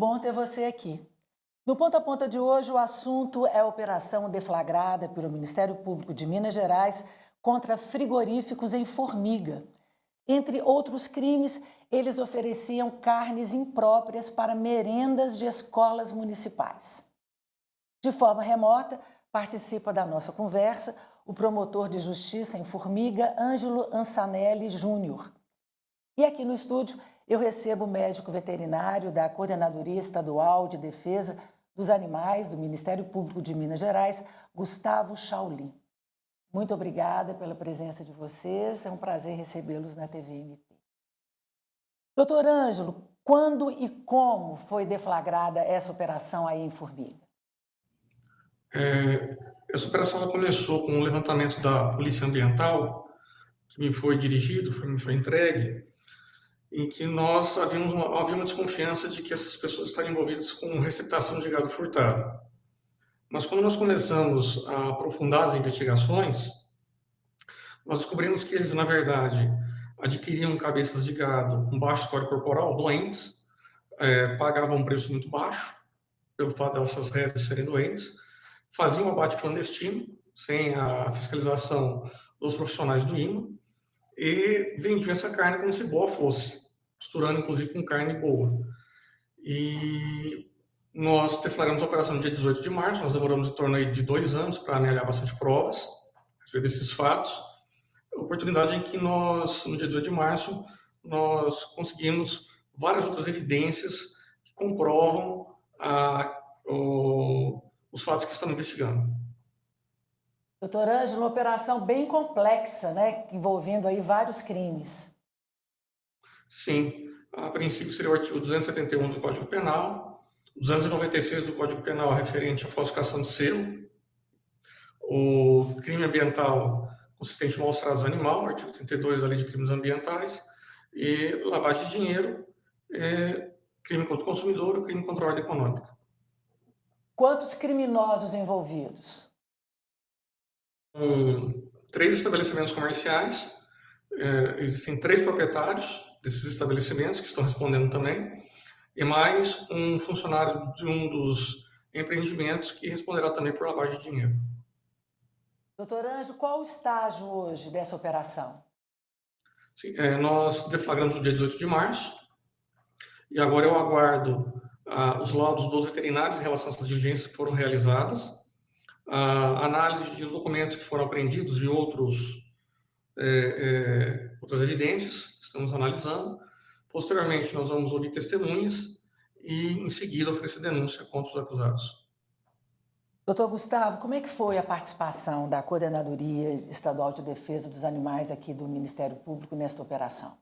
bom ter você aqui. No Ponta a Ponta de hoje, o assunto é a operação deflagrada pelo Ministério Público de Minas Gerais contra frigoríficos em Formiga. Entre outros crimes, eles ofereciam carnes impróprias para merendas de escolas municipais. De forma remota, participa da nossa conversa o promotor de justiça em Formiga, Ângelo Ansanelli Júnior. E aqui no estúdio eu recebo o médico veterinário da Coordenadoria Estadual de Defesa dos Animais do Ministério Público de Minas Gerais, Gustavo Chaulin. Muito obrigada pela presença de vocês, é um prazer recebê-los na TV MP. Doutor Ângelo, quando e como foi deflagrada essa operação aí em Formiga? Essa operação ela começou com um levantamento da Polícia Ambiental, que me foi dirigido, me foi entregue, em que nós havia uma desconfiança de que essas pessoas estariam envolvidas com receptação de gado furtado. Mas quando nós começamos a aprofundar as investigações, nós descobrimos que eles, na verdade, adquiriam cabeças de gado com baixo score corporal, doentes, pagavam um preço muito baixo, pelo fato dessas redes serem doentes, faziam um abate clandestino, sem a fiscalização dos profissionais do INMA, e vendiam essa carne como se boa fosse, misturando inclusive com carne boa. E nós deflagramos a operação no dia 18 de março, nós demoramos em torno de 2 anos para amealhar bastante provas a respeito desses fatos. A oportunidade em que nós, no dia 18 de março, nós conseguimos várias outras evidências que comprovam os fatos que estamos investigando. Doutor Ângelo, uma operação bem complexa, né? Envolvendo aí vários crimes. Sim, a princípio seria o artigo 271 do Código Penal, 296 do Código Penal referente à falsificação de selo, o crime ambiental consistente em maus tratos animal, artigo 32 da Lei de Crimes Ambientais, e lavagem de dinheiro, crime contra o consumidor, crime contra a ordem econômica. Quantos criminosos envolvidos? 3 estabelecimentos comerciais, existem 3 proprietários desses estabelecimentos que estão respondendo também, e mais um funcionário de um dos empreendimentos que responderá também por lavagem de dinheiro. Doutor Ângelo, qual o estágio hoje dessa operação? Sim, nós deflagramos no dia 18 de março, e agora eu aguardo os laudos dos veterinários em relação a essas diligências que foram realizadas, a análise de documentos que foram apreendidos e outras evidências que estamos analisando. Posteriormente, nós vamos ouvir testemunhas e, em seguida, oferecer denúncia contra os acusados. Doutor Gustavo, como é que foi a participação da Coordenadoria Estadual de Defesa dos Animais aqui do Ministério Público nesta operação?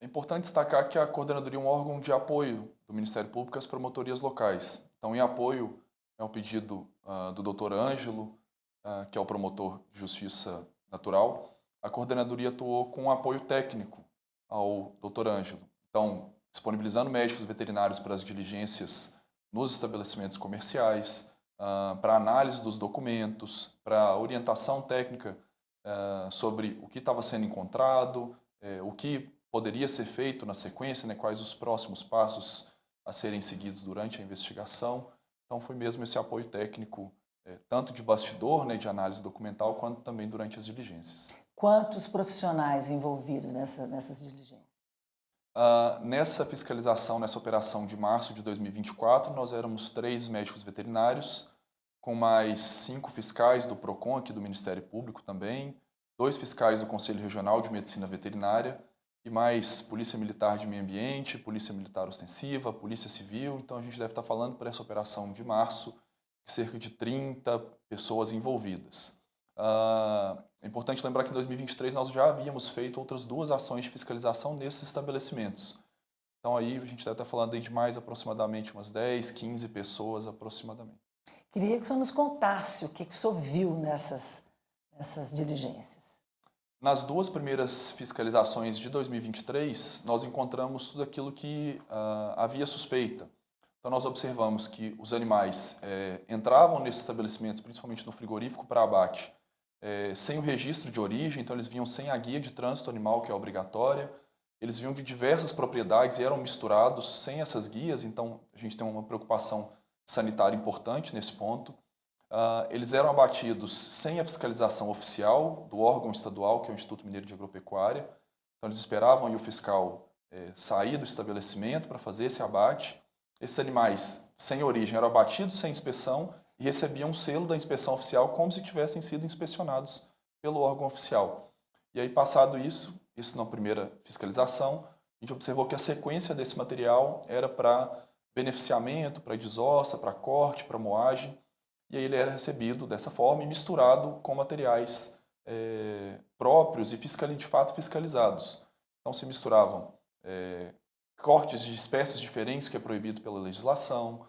É importante destacar que a Coordenadoria é um órgão de apoio do Ministério Público às promotorias locais. Então, em apoio ao pedido do doutor Ângelo, que é o promotor de justiça natural, a Coordenadoria atuou com apoio técnico ao doutor Ângelo. Então, disponibilizando médicos veterinários para as diligências nos estabelecimentos comerciais, para análise dos documentos, para orientação técnica sobre o que estava sendo encontrado, o que poderia ser feito na sequência, né, quais os próximos passos a serem seguidos durante a investigação. Então foi mesmo esse apoio técnico, tanto de bastidor, né, de análise documental, quanto também durante as diligências. Quantos profissionais envolvidos nessas diligências? Nessa fiscalização, nessa operação de março de 2024, nós éramos 3 médicos veterinários, com mais 5 fiscais do PROCON, aqui do Ministério Público também, 2 fiscais do Conselho Regional de Medicina Veterinária, e mais Polícia Militar de Meio Ambiente, Polícia Militar Ostensiva, Polícia Civil. Então a gente deve estar falando, por essa operação de março, de cerca de 30 pessoas envolvidas. É importante lembrar que em 2023 nós já havíamos feito outras 2 ações de fiscalização nesses estabelecimentos. Então aí a gente deve estar falando de mais aproximadamente umas 10, 15 pessoas aproximadamente. Queria que o senhor nos contasse o que o senhor viu nessas diligências. Nas 2 primeiras fiscalizações de 2023, nós encontramos tudo aquilo que havia suspeita. Então nós observamos que os animais entravam nesses estabelecimentos, principalmente no frigorífico para abate, sem o registro de origem, então eles vinham sem a guia de trânsito animal, que é obrigatória, eles vinham de diversas propriedades e eram misturados sem essas guias, então a gente tem uma preocupação sanitária importante nesse ponto. Eles eram abatidos sem a fiscalização oficial do órgão estadual, que é o Instituto Mineiro de Agropecuária. Então eles esperavam aí o fiscal sair do estabelecimento para fazer esse abate. Esses animais sem origem eram abatidos sem inspeção e recebiam um selo da inspeção oficial como se tivessem sido inspecionados pelo órgão oficial. E aí, passado isso na primeira fiscalização, a gente observou que a sequência desse material era para beneficiamento, para desossa, para corte, para moagem, e aí ele era recebido dessa forma e misturado com materiais próprios e de fato fiscalizados. Então se misturavam cortes de espécies diferentes, que é proibido pela legislação,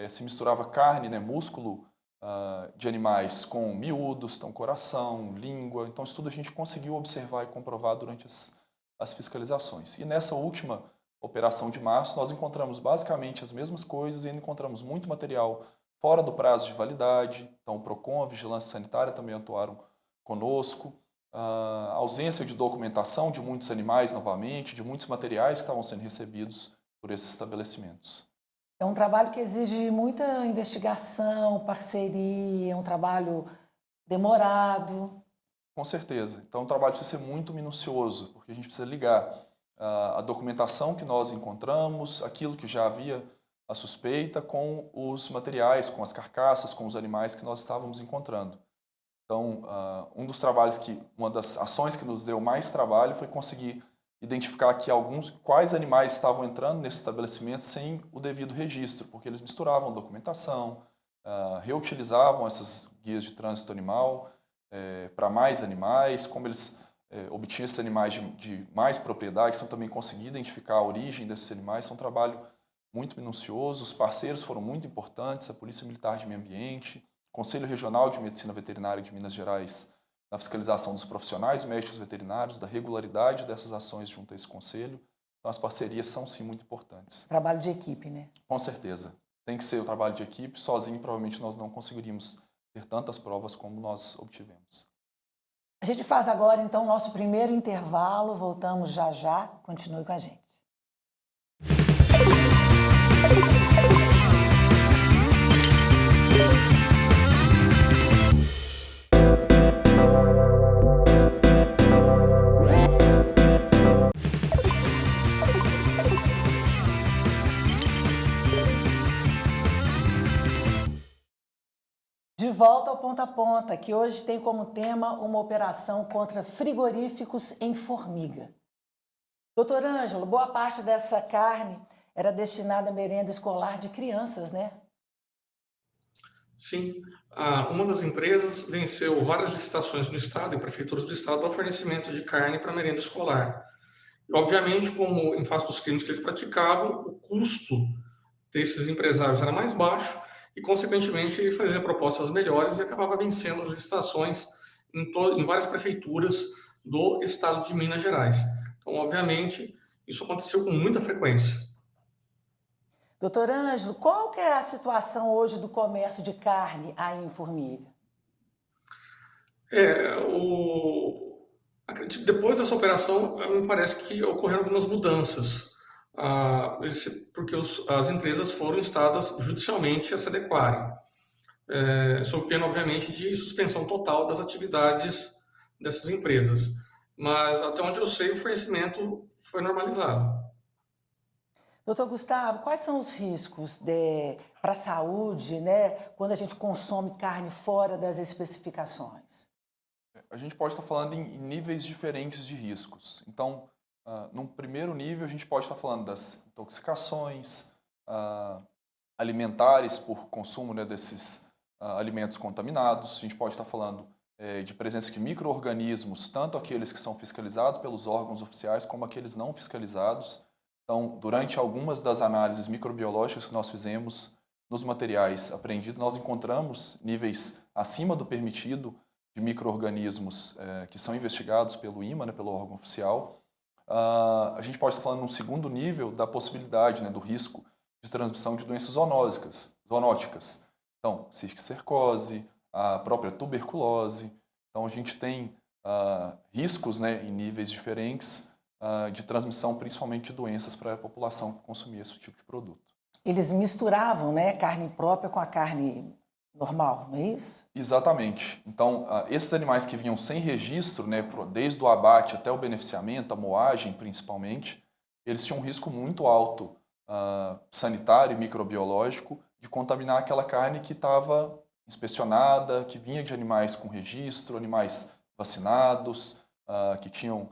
se misturava carne, né, músculo de animais com miúdos, então coração, língua. Então isso tudo a gente conseguiu observar e comprovar durante as fiscalizações. E nessa última operação de março, nós encontramos basicamente as mesmas coisas e ainda encontramos muito material fora do prazo de validade. Então o PROCON, a Vigilância Sanitária também atuaram conosco. A ausência de documentação de muitos animais novamente, de muitos materiais que estavam sendo recebidos por esses estabelecimentos. É um trabalho que exige muita investigação, parceria, é um trabalho demorado. Com certeza. Então o trabalho precisa ser muito minucioso, porque a gente precisa ligar a documentação que nós encontramos, aquilo que já havia a suspeita, com os materiais, com as carcaças, com os animais que nós estávamos encontrando. Então, uma das ações que nos deu mais trabalho foi conseguir identificar aqui quais animais estavam entrando nesse estabelecimento sem o devido registro, porque eles misturavam documentação, reutilizavam essas guias de trânsito animal para mais animais, como eles obtinham esses animais de mais propriedades, então também conseguir identificar a origem desses animais. É um trabalho muito minucioso, os parceiros foram muito importantes, a Polícia Militar de Meio Ambiente, o Conselho Regional de Medicina Veterinária de Minas Gerais, na fiscalização dos profissionais médicos veterinários, da regularidade dessas ações junto a esse conselho. Então as parcerias são sim muito importantes. Trabalho de equipe, né? Com certeza. Tem que ser o trabalho de equipe, sozinho provavelmente nós não conseguiríamos ter tantas provas como nós obtivemos. A gente faz agora então o nosso primeiro intervalo, voltamos já já, continue com a gente. De volta ao Ponta a Ponta, que hoje tem como tema uma operação contra frigoríficos em formiga. Doutor Ângelo, boa parte dessa carne era destinada à merenda escolar de crianças, né? Sim. Uma das empresas venceu várias licitações no estado e prefeituras do estado para o fornecimento de carne para merenda escolar. E, obviamente, como em face dos crimes que eles praticavam, o custo desses empresários era mais baixo e, consequentemente, ele fazia propostas melhores e acabava vencendo as licitações em várias prefeituras do estado de Minas Gerais. Então, obviamente, isso aconteceu com muita frequência. Doutor Ângelo, qual que é a situação hoje do comércio de carne aí em Formiga? Depois dessa operação, me parece que ocorreram algumas mudanças, porque as empresas foram instadas judicialmente a se adequarem, sob pena, obviamente, de suspensão total das atividades dessas empresas. Mas, até onde eu sei, o fornecimento foi normalizado. Doutor Gustavo, quais são os riscos para a saúde, né, quando a gente consome carne fora das especificações? A gente pode estar falando em níveis diferentes de riscos. Então, num primeiro nível, a gente pode estar falando das intoxicações alimentares por consumo, né, desses alimentos contaminados. A gente pode estar falando de presença de micro-organismos, tanto aqueles que são fiscalizados pelos órgãos oficiais como aqueles não fiscalizados. Então, durante algumas das análises microbiológicas que nós fizemos nos materiais apreendidos, nós encontramos níveis acima do permitido de micro-organismos que são investigados pelo IMA, né, pelo órgão oficial. A gente pode estar falando num segundo nível da possibilidade, né, do risco de transmissão de doenças zoonóticas. Então, cisticercose, a própria tuberculose. Então, a gente tem riscos, né, em níveis diferentes de transmissão, principalmente de doenças para a população que consumia esse tipo de produto. Eles misturavam, né, carne própria com a carne normal, não é isso? Exatamente. Então, esses animais que vinham sem registro, né, desde o abate até o beneficiamento, a moagem principalmente, eles tinham um risco muito alto sanitário e microbiológico de contaminar aquela carne que estava inspecionada, que vinha de animais com registro, animais vacinados, que tinham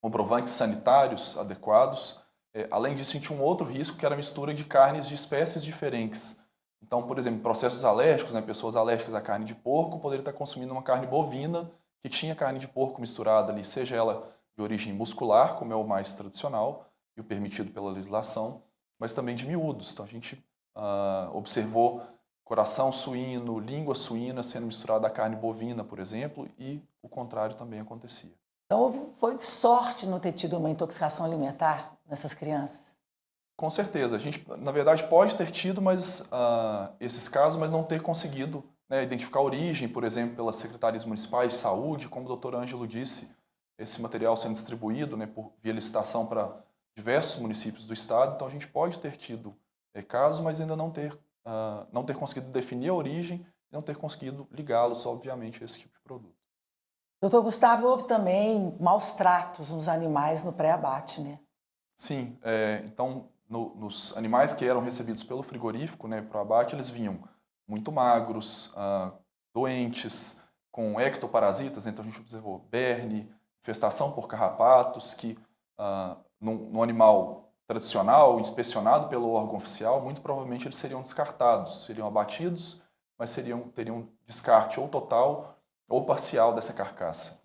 comprovantes sanitários adequados. Além disso, a gente tinha um outro risco, que era a mistura de carnes de espécies diferentes. Então, por exemplo, processos alérgicos, né, pessoas alérgicas à carne de porco poderiam estar consumindo uma carne bovina que tinha carne de porco misturada ali, seja ela de origem muscular, como é o mais tradicional e o permitido pela legislação, mas também de miúdos. Então, a gente observou coração suíno, língua suína sendo misturada à carne bovina, por exemplo, e o contrário também acontecia. Então, foi sorte não ter tido uma intoxicação alimentar nessas crianças? Com certeza. A gente, na verdade, pode ter tido esses casos, mas não ter conseguido, né, identificar a origem, por exemplo, pelas secretarias municipais de saúde. Como o Dr. Ângelo disse, esse material sendo distribuído, né, via licitação para diversos municípios do estado. Então, a gente pode ter tido casos, mas ainda não ter conseguido definir a origem e não ter conseguido ligá-los, obviamente, a esse tipo de produto. Doutor Gustavo, houve também maus tratos nos animais no pré-abate, né? Sim, então nos animais que eram recebidos pelo frigorífico, né, para o abate, eles vinham muito magros, doentes, com ectoparasitas, né, então a gente observou berne, infestação por carrapatos, que num animal tradicional, inspecionado pelo órgão oficial, muito provavelmente eles seriam descartados, seriam abatidos, mas teriam descarte ou total ou parcial dessa carcaça.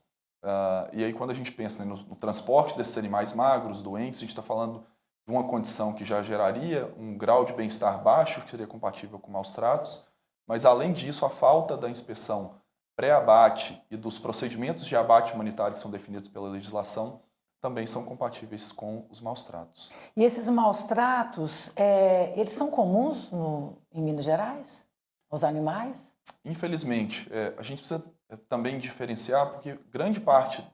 E aí, quando a gente pensa, né, no transporte desses animais magros, doentes, a gente está falando de uma condição que já geraria um grau de bem-estar baixo, que seria compatível com maus tratos, mas, além disso, a falta da inspeção pré-abate e dos procedimentos de abate humanitário que são definidos pela legislação também são compatíveis com os maus tratos. E esses maus tratos, eles são comuns em Minas Gerais? Aos animais? Infelizmente, a gente precisa também diferenciar, porque grande parte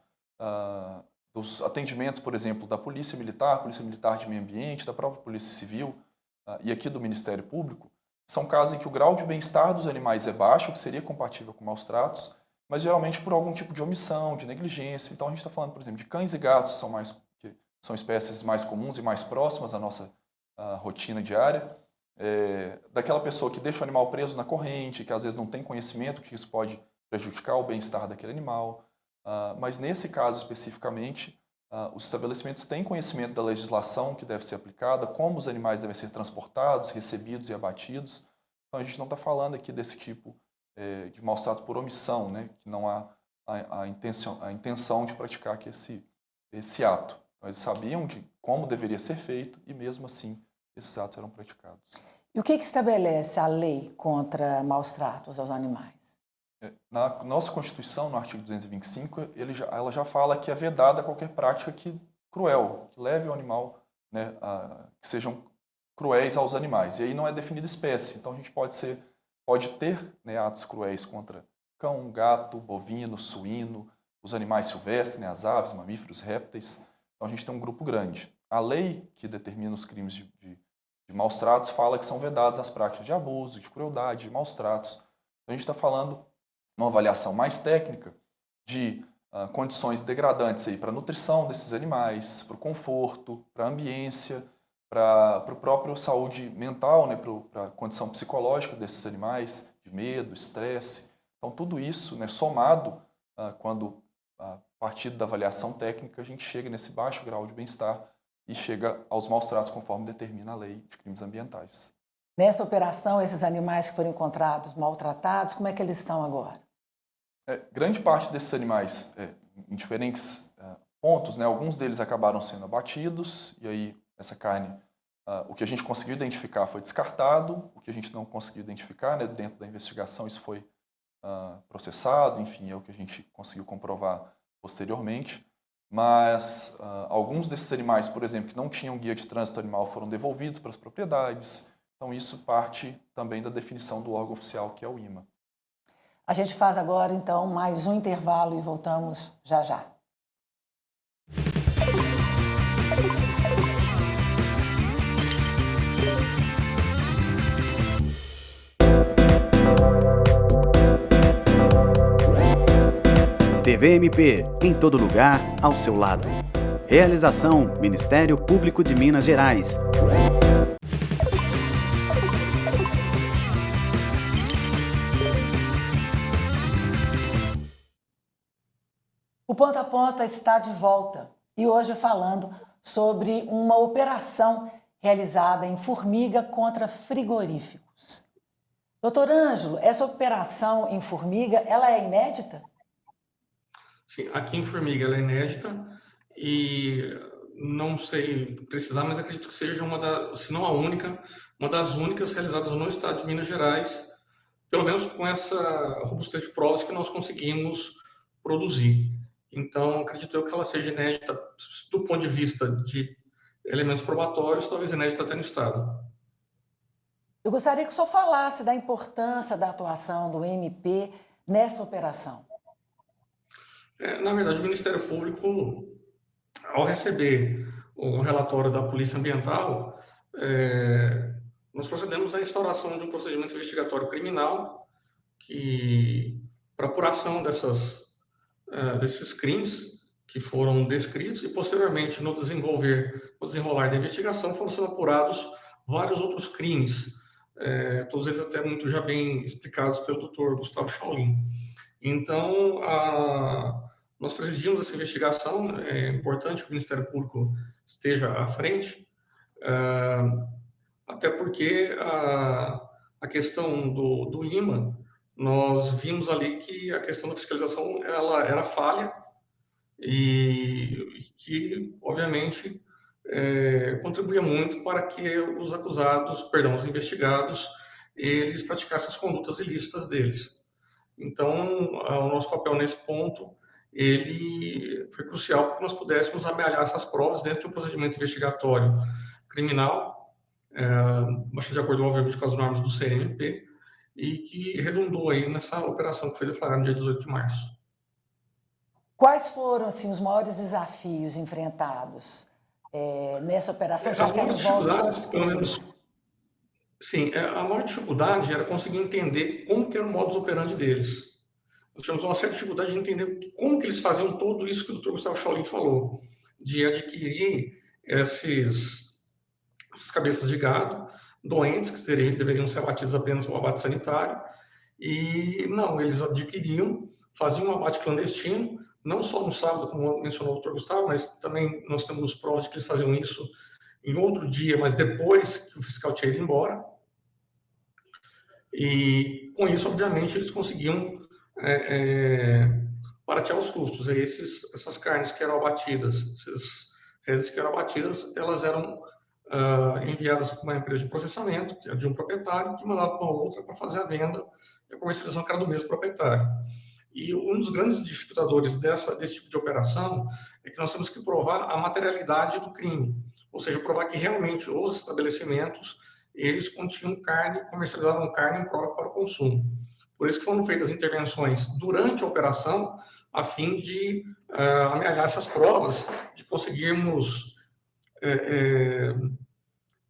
dos atendimentos, por exemplo, da Polícia Militar de Meio Ambiente, da própria Polícia Civil e aqui do Ministério Público, são casos em que o grau de bem-estar dos animais é baixo, que seria compatível com maus tratos, mas geralmente por algum tipo de omissão, de negligência. Então a gente está falando, por exemplo, de cães e gatos, que são espécies mais comuns e mais próximas da nossa rotina diária, daquela pessoa que deixa o animal preso na corrente, que às vezes não tem conhecimento que isso pode prejudicar o bem-estar daquele animal. Mas nesse caso especificamente, os estabelecimentos têm conhecimento da legislação que deve ser aplicada, como os animais devem ser transportados, recebidos e abatidos. Então a gente não está falando aqui desse tipo de maus trato por omissão, né? Que não há a intenção de praticar aqui esse ato. Então, eles sabiam de como deveria ser feito e mesmo assim esses atos eram praticados. E o que estabelece a lei contra maus tratos aos animais? Na nossa Constituição, no artigo 225, ela já fala que é vedada qualquer prática cruel, que leve o animal, né, que sejam cruéis aos animais. E aí não é definida espécie, então a gente pode ter, né, atos cruéis contra cão, gato, bovino, suíno, os animais silvestres, né, as aves, mamíferos, répteis. Então a gente tem um grupo grande. A lei que determina os crimes de maus tratos fala que são vedadas as práticas de abuso, de crueldade, de maus tratos. Então a gente está falando uma avaliação mais técnica de condições degradantes para a nutrição desses animais, para o conforto, para a ambiência, para a própria saúde mental, né, para a condição psicológica desses animais, de medo, estresse. Então, tudo isso, né, somado, quando a partir da avaliação técnica, a gente chega nesse baixo grau de bem-estar e chega aos maus tratos conforme determina a lei de crimes ambientais. Nessa operação, esses animais que foram encontrados maltratados, como é que eles estão agora? Grande parte desses animais, em diferentes pontos, né, alguns deles acabaram sendo abatidos, e aí essa carne, o que a gente conseguiu identificar foi descartado, o que a gente não conseguiu identificar, né, dentro da investigação, isso foi processado, enfim, é o que a gente conseguiu comprovar posteriormente. Mas alguns desses animais, por exemplo, que não tinham guia de trânsito animal, foram devolvidos para as propriedades. Então, isso parte também da definição do órgão oficial, que é o IMA. A gente faz agora, então, mais um intervalo e voltamos já já. TV MP, em todo lugar, ao seu lado. Realização: Ministério Público de Minas Gerais. O Ponta a Ponta está de volta e hoje falando sobre uma operação realizada em Formiga contra frigoríficos. Doutor Ângelo, essa operação em Formiga, ela é inédita? Sim, aqui em Formiga ela é inédita e não sei precisar, mas acredito que seja se não a única, uma das únicas realizadas no estado de Minas Gerais, pelo menos com essa robustez de provas que nós conseguimos produzir. Então, acredito eu que ela seja inédita do ponto de vista de elementos probatórios, talvez inédita até no estado. Eu gostaria que o senhor falasse da importância da atuação do MP nessa operação. Na verdade, o Ministério Público, ao receber o relatório da Polícia Ambiental, nós procedemos à instauração de um procedimento investigatório criminal para apuração desses crimes que foram descritos e, posteriormente, no desenrolar da investigação, foram sendo apurados vários outros crimes, todos eles até muito já bem explicados pelo Dr. Gustavo Shaolin. Então, nós presidimos essa investigação, é importante que o Ministério Público esteja à frente, até porque a questão do IMA, nós vimos ali que a questão da fiscalização ela era falha e que, obviamente, contribuía muito para que os investigados, eles praticassem as condutas ilícitas deles. Então, o nosso papel nesse ponto, ele foi crucial para que nós pudéssemos amealhar essas provas dentro de um procedimento investigatório criminal, bastante de acordo, obviamente, com as normas do CNMP, e que redundou aí nessa operação que foi deflagrada no dia 18 de março. Quais foram, assim, os maiores desafios enfrentados nessa operação, já que ela envolve tantos crimes? Sim, a maior dificuldade era conseguir entender como que era o modus operandi deles. Nós tivemos uma certa dificuldade de entender como que eles faziam tudo isso que o Dr. Gustavo Shaolin falou, de adquirir essas cabeças de gado doentes, que deveriam ser abatidos apenas no abate sanitário, e não, eles adquiriam, faziam um abate clandestino, não só no sábado, como mencionou o Dr. Gustavo, mas também nós temos provas de que eles faziam isso em outro dia, mas depois que o fiscal tinha ido embora. E com isso, obviamente, eles conseguiam baratear os custos. E essas carnes que eram abatidas, essas reses que eram abatidas, elas eram enviadas para uma empresa de processamento, que é de um proprietário, que mandava para outra para fazer a venda e a comercialização, que era do mesmo proprietário. E um dos grandes dificultadores desse tipo de operação é que nós temos que provar a materialidade do crime, ou seja, provar que realmente os estabelecimentos eles continham carne, comercializavam carne própria para o consumo. Por isso que foram feitas intervenções durante a operação, a fim de amealhar essas provas, de conseguirmos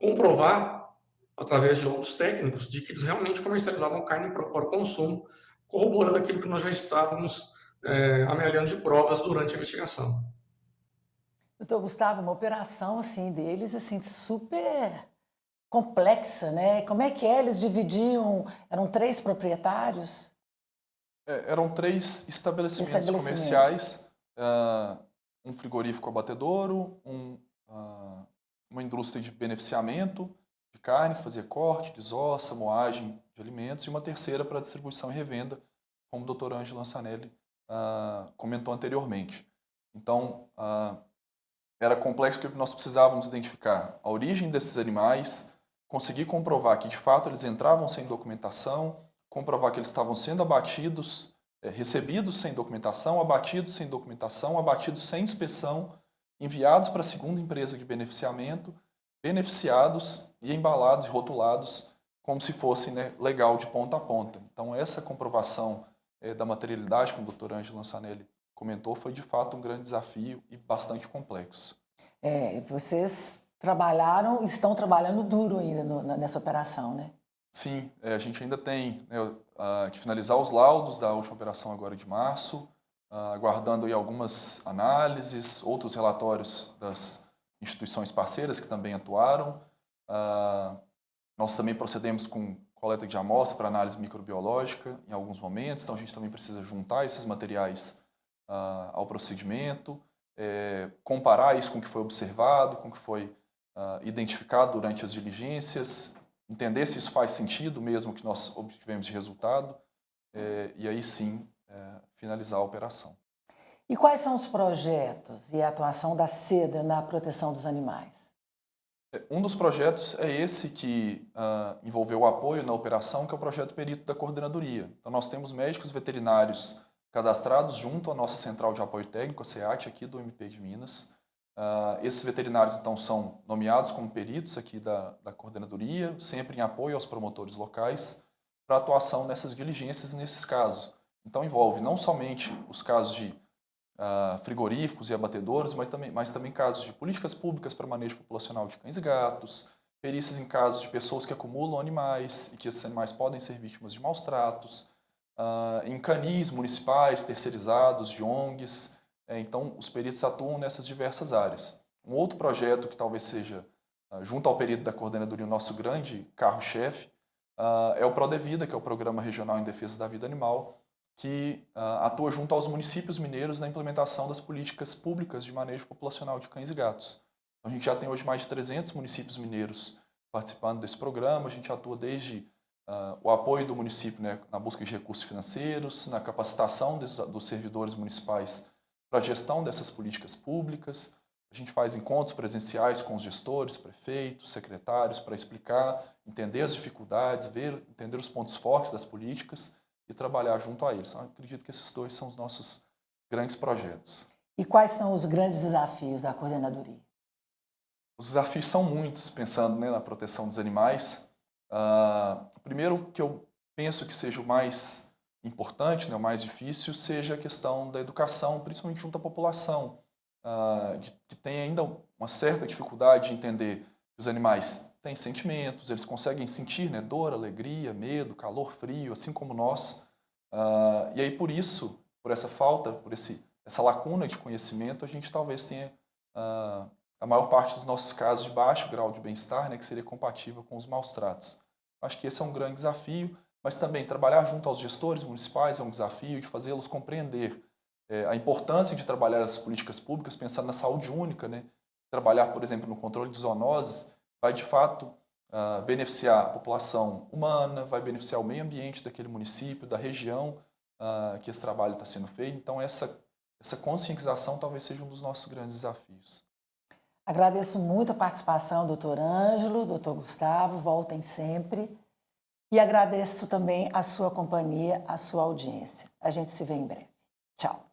comprovar, através de laudos técnicos, de que eles realmente comercializavam carne para o consumo, corroborando aquilo que nós já estávamos amealhando de provas durante a investigação. Doutor Gustavo, uma operação assim deles assim super complexa, né? Como é que eles dividiam? Eram 3 proprietários? Eram 3 estabelecimentos comerciais, um frigorífico abatedouro, uma indústria de beneficiamento de carne, que fazia corte, desossa, moagem de alimentos, e uma terceira para distribuição e revenda, como o Dr. Ângelo Lançanelli comentou anteriormente. Então, era complexo porque nós precisávamos identificar a origem desses animais, conseguir comprovar que, de fato, eles entravam sem documentação, comprovar que eles estavam sendo abatidos, recebidos sem documentação, abatidos sem documentação, abatidos sem inspeção, enviados para a segunda empresa de beneficiamento, beneficiados e embalados e rotulados como se fosse, né, legal de ponta a ponta. Então, essa comprovação da materialidade, como o Dr. Ângelo Lançanelli comentou, foi de fato um grande desafio e bastante complexo. Vocês estão trabalhando duro ainda nessa operação, né? Sim, a gente ainda tem que finalizar os laudos da última operação agora de março, aguardando aí algumas análises, outros relatórios das instituições parceiras que também atuaram. Nós também procedemos com coleta de amostra para análise microbiológica em alguns momentos, então a gente também precisa juntar esses materiais ao procedimento, comparar isso com o que foi observado, com o que foi identificado durante as diligências, entender se isso faz sentido mesmo que nós obtivemos de resultado, e aí sim finalizar a operação. E quais são os projetos e a atuação da SEDA na proteção dos animais? Um dos projetos é esse que envolveu o apoio na operação, que é o projeto Perito da Coordenadoria. Então, nós temos médicos veterinários cadastrados junto à nossa Central de Apoio Técnico, a CEAT, aqui do MP de Minas. Esses veterinários, então, são nomeados como peritos aqui da Coordenadoria, sempre em apoio aos promotores locais, para atuação nessas diligências e nesses casos. Então, envolve não somente os casos de frigoríficos e abatedouros, mas também casos de políticas públicas para manejo populacional de cães e gatos, perícias em casos de pessoas que acumulam animais e que esses animais podem ser vítimas de maus tratos, em canis municipais, terceirizados, de ONGs. Então, os peritos atuam nessas diversas áreas. Um outro projeto que talvez seja, junto ao perito da Coordenadoria, o nosso grande carro-chefe, é o PRODEVIDA, que é o Programa Regional em Defesa da Vida Animal, que atua junto aos municípios mineiros na implementação das políticas públicas de manejo populacional de cães e gatos. Então, a gente já tem hoje mais de 300 municípios mineiros participando desse programa. A gente atua desde o apoio do município, né, na busca de recursos financeiros, na capacitação dos servidores municipais para a gestão dessas políticas públicas. A gente faz encontros presenciais com os gestores, prefeitos, secretários, para explicar, entender as dificuldades, entender os pontos fortes das políticas e trabalhar junto a eles. Eu acredito que esses dois são os nossos grandes projetos. E quais são os grandes desafios da coordenadoria? Os desafios são muitos, pensando, né, na proteção dos animais. O primeiro que eu penso que seja o mais importante, né, o mais difícil, seja a questão da educação, principalmente junto à população, que tem ainda uma certa dificuldade de entender que os animais têm sentimentos, eles conseguem sentir, né, dor, alegria, medo, calor, frio, assim como nós. E aí, por isso, por essa falta, essa lacuna de conhecimento, a gente talvez tenha a maior parte dos nossos casos de baixo grau de bem-estar, né, que seria compatível com os maus tratos. Acho que esse é um grande desafio, mas também trabalhar junto aos gestores municipais é um desafio de fazê-los compreender a importância de trabalhar as políticas públicas pensando na saúde única, né? Trabalhar, por exemplo, no controle de zoonoses vai, de fato, beneficiar a população humana, vai beneficiar o meio ambiente daquele município, da região que esse trabalho está sendo feito. Então, essa conscientização talvez seja um dos nossos grandes desafios. Agradeço muito a participação, doutor Ângelo, doutor Gustavo, voltem sempre. E agradeço também a sua companhia, a sua audiência. A gente se vê em breve. Tchau.